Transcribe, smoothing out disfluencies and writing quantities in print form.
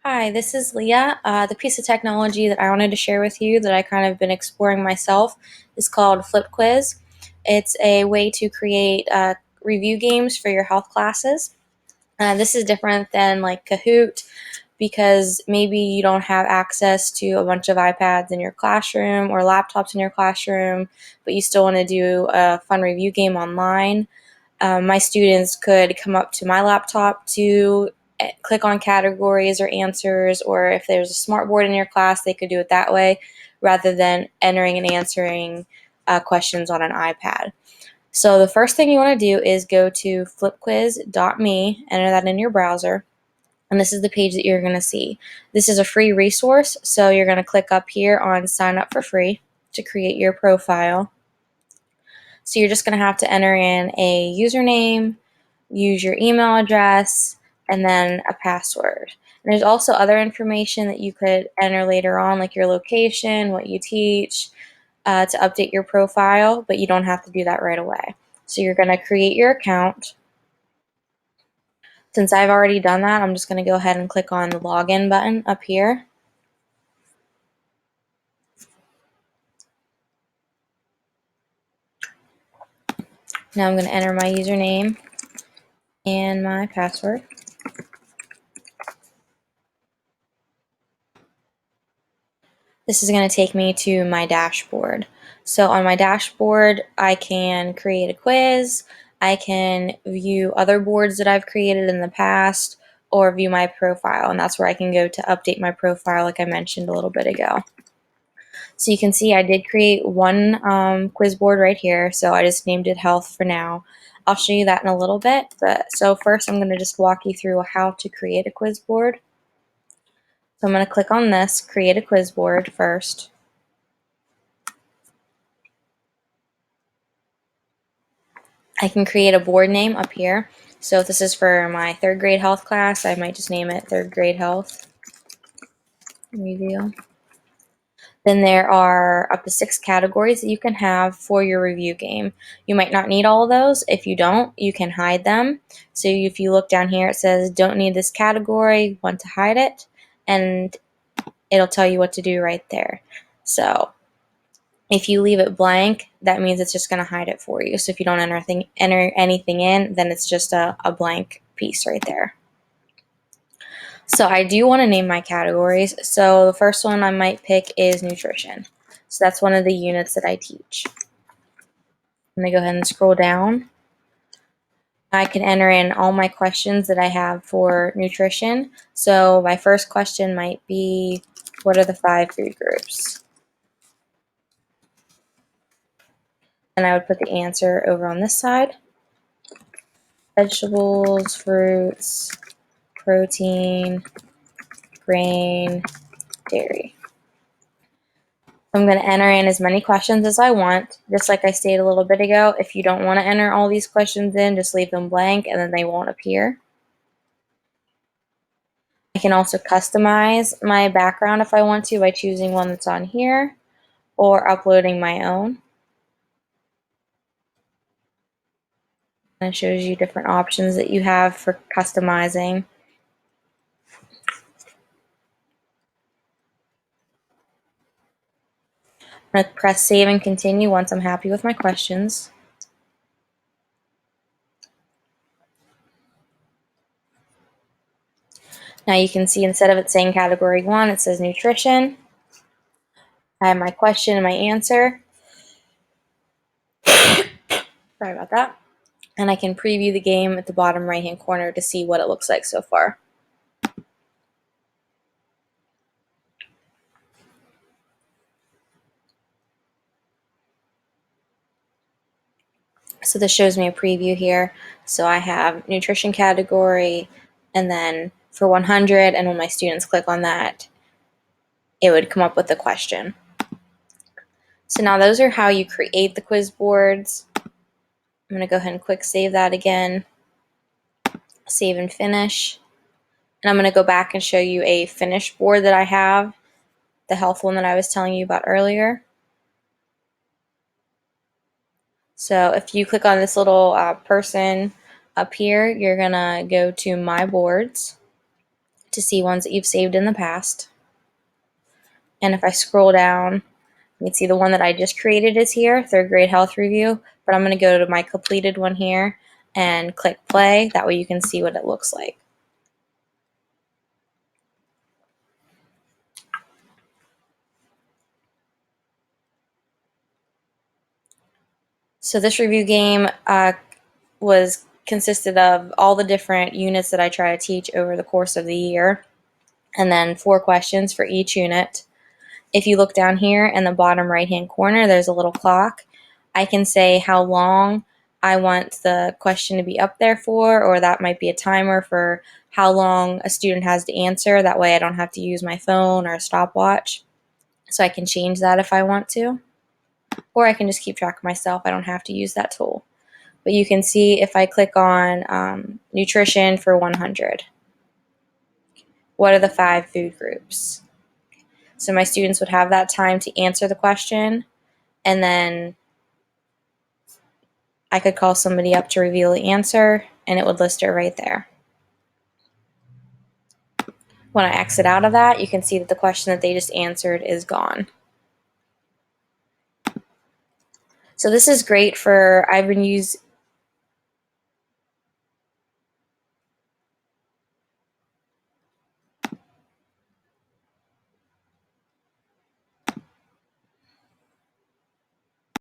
Hi, this is Leah. The piece of technology that I wanted to share with you that I kind of been exploring myself is called FlipQuiz. It's a way to create review games for your health classes. This is different than like Kahoot because maybe you don't have access to a bunch of iPads in your classroom or laptops in your classroom, but you still want to do a fun review game online. My students could come up to my laptop to click on categories or answers, or if there's a smartboard in your class, they could do it that way rather than entering and answering questions on an iPad. So the first thing you want to do is go to flipquiz.me, enter that in your browser, and this is the page that you're going to see. This is a free resource, so you're going to click up here on sign up for free to create your profile. So you're just going to have to enter in a username, use your email address, and then a password. And there's also other information that you could enter later on, like your location, what you teach, to update your profile, but you don't have to do that right away. So you're going to create your account. Since I've already done that, I'm just going to go ahead and click on the login button up here. Now I'm going to enter my username and my password. This is going to take me to my dashboard. So on my dashboard, I can create a quiz, I can view other boards that I've created in the past, or view my profile, and that's where I can go to update my profile like I mentioned a little bit ago. So you can see I did create one quiz board right here, so I just named it health for now. I'll show you that in a little bit, but so first I'm going to just walk you through how to create a quiz board. So I'm going to click on this, create a quiz board first. I can create a board name up here. So if this is for my third grade health class, I might just name it third grade health review. Then there are up to 6 categories that you can have for your review game. You might not need all of those. If you don't, you can hide them. So if you look down here, it says don't need this category, want to hide it, and it'll tell you what to do right there. So if you leave it blank, that means it's just going to hide it for you. So if you don't enter anything in, then it's just a blank piece right there. So I do want to name my categories. So the first one I might pick is nutrition. So that's one of the units that I teach. I'm going to go ahead and scroll down. I can enter in all my questions that I have for nutrition. So my first question might be, what are the 5 food groups? And I would put the answer over on this side. Vegetables, fruits, protein, grain, dairy. I'm going to enter in as many questions as I want. Just like I stated a little bit ago, if you don't want to enter all these questions in, just leave them blank and then they won't appear. I can also customize my background if I want to by choosing one that's on here or uploading my own. And it shows you different options that you have for customizing. I'm going to press save and continue once I'm happy with my questions. Now you can see instead of it saying category 1, it says nutrition. I have my question and my answer. Sorry about that. And I can preview the game at the bottom right hand corner to see what it looks like so far. So this shows me a preview here. So I have nutrition category, and then for 100, and when my students click on that, it would come up with the question. So now those are how you create the quiz boards. I'm going to go ahead and quick save that again. Save and finish. And I'm going to go back and show you a finished board that I have, the health one that I was telling you about earlier. So if you click on this little person up here, you're going to go to My Boards to see ones that you've saved in the past. And if I scroll down, you can see the one that I just created is here, third grade health review, but I'm going to go to my completed one here and click play. That way you can see what it looks like. So this review game consisted of all the different units that I try to teach over the course of the year, and then 4 questions for each unit. If you look down here in the bottom right hand corner, there's a little clock. I can say how long I want the question to be up there for, or that might be a timer for how long a student has to answer. That way I don't have to use my phone or a stopwatch. So I can change that if I want to, or I can just keep track of myself. I don't have to use that tool. But you can see if I click on nutrition for 100, what are the 5 food groups? So my students would have that time to answer the question, and then I could call somebody up to reveal the answer, and it would list it right there. When I exit out of that, you can see that the question that they just answered is gone. So this is great for, I've been